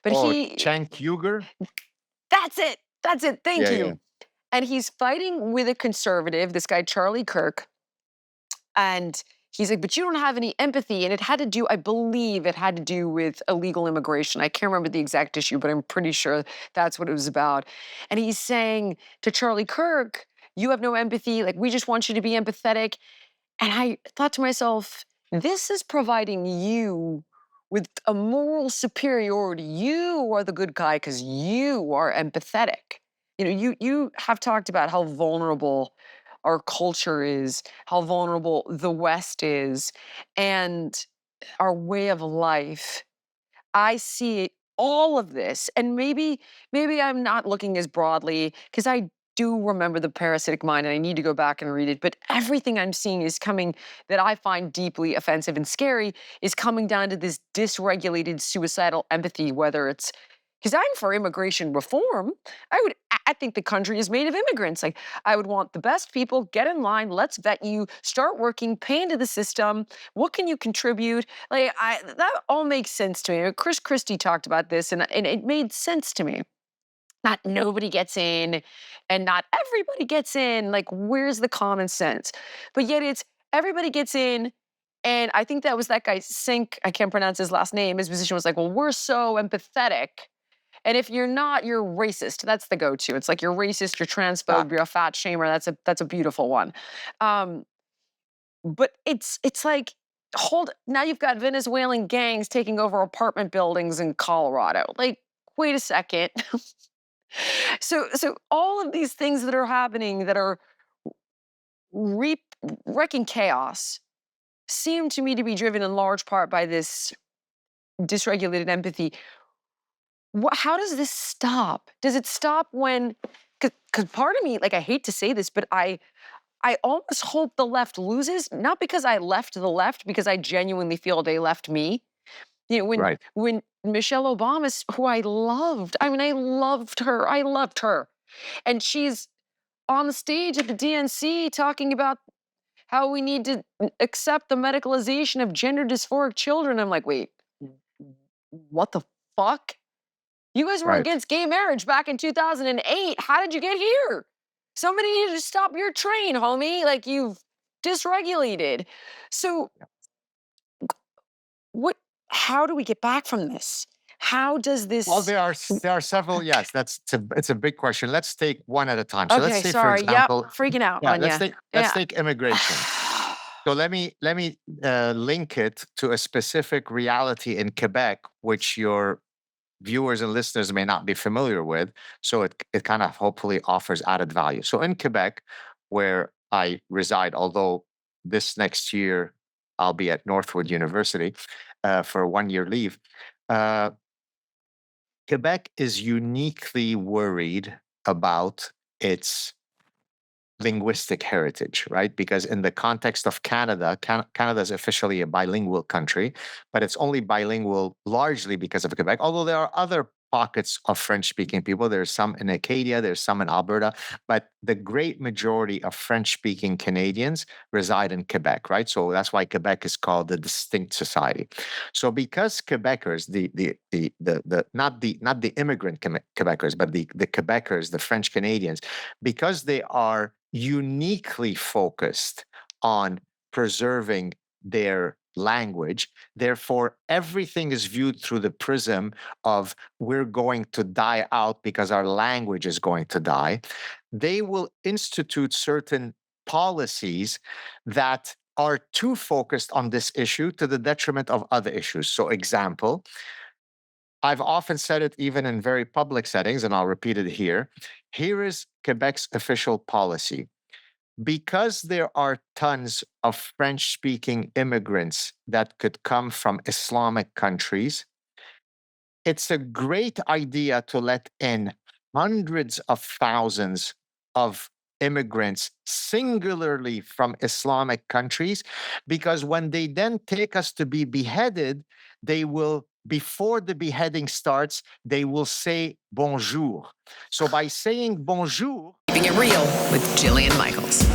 But Cenk Uygur? That's it. Thank you. Yeah. And he's fighting with a conservative, this guy, Charlie Kirk. And he's like, but you don't have any empathy. And I believe it had to do with illegal immigration. I can't remember the exact issue, but I'm pretty sure that's what it was about. And he's saying to Charlie Kirk, you have no empathy. Like, we just want you to be empathetic. And I thought to myself, this is providing you with a moral superiority. You are the good guy because you are empathetic. You have talked about how vulnerable our culture is, how vulnerable the West is, and our way of life. I see all of this, and maybe I'm not looking as broadly because I do remember The Parasitic Mind and I need to go back and read it, but everything I'm seeing is coming that I find deeply offensive and scary is coming down to this dysregulated suicidal empathy, whether it's because I'm for immigration reform. I think the country is made of immigrants. Like, I would want the best people, get in line, let's vet you, start working, pay into the system. What can you contribute? Like, that all makes sense to me. Chris Christie talked about this, and it made sense to me. Not nobody gets in, and not everybody gets in. Like, where's the common sense? But yet it's everybody gets in, and I think that was that guy Sink. I can't pronounce his last name. His position was like, well, we're so empathetic. And if you're not, you're racist. That's the go-to. It's like you're racist, you're transphobe, you're a fat shamer. That's a beautiful one. But it's like, now you've got Venezuelan gangs taking over apartment buildings in Colorado. Like, wait a second. So all of these things that are happening that are wrecking chaos seem to me to be driven in large part by this dysregulated empathy. How does this stop? Does it stop when, because part of me, like, I hate to say this, but I almost hope the left loses, not because I left the left, because I genuinely feel they left me. When Michelle Obama, who I loved, I loved her. And she's on the stage at the DNC talking about how we need to accept the medicalization of gender dysphoric children. I'm like, wait, what the fuck? You guys were against gay marriage back in 2008. How did you get here? Somebody needed to stop your train, homie. Like, you've dysregulated. So how do we get back from this? How does this? Well, there are several. Yes, it's a big question. Let's take one at a time. So okay, let's say, sorry. for example, freaking out. Yeah, let's take immigration. So let me link it to a specific reality in Quebec, which your viewers and listeners may not be familiar with. So it kind of hopefully offers added value. So in Quebec, where I reside, although this next year I'll be at Northwood University for a 1-year leave, Quebec is uniquely worried about its linguistic heritage, right? Because in the context of Canada, Canada is officially a bilingual country, but it's only bilingual largely because of Quebec, although there are other pockets of French-speaking people. There's some in Acadia, there's some in Alberta, but the great majority of French-speaking Canadians reside in Quebec, right? So that's why Quebec is called the distinct society. So because Quebecers, not the immigrant Quebecers, but the Quebecers, the French Canadians, because they are uniquely focused on preserving their language, therefore everything is viewed through the prism of we're going to die out because our language is going to die. They will institute certain policies that are too focused on this issue to the detriment of other issues. So, example, I've often said it even in very public settings, and I'll repeat it here. Here is Quebec's official policy. Because there are tons of French-speaking immigrants that could come from Islamic countries, it's a great idea to let in hundreds of thousands of immigrants singularly from Islamic countries, because when they then take us to be beheaded, they will, before the beheading starts, they will say bonjour. So by saying bonjour, Keeping it real with Jillian Michaels.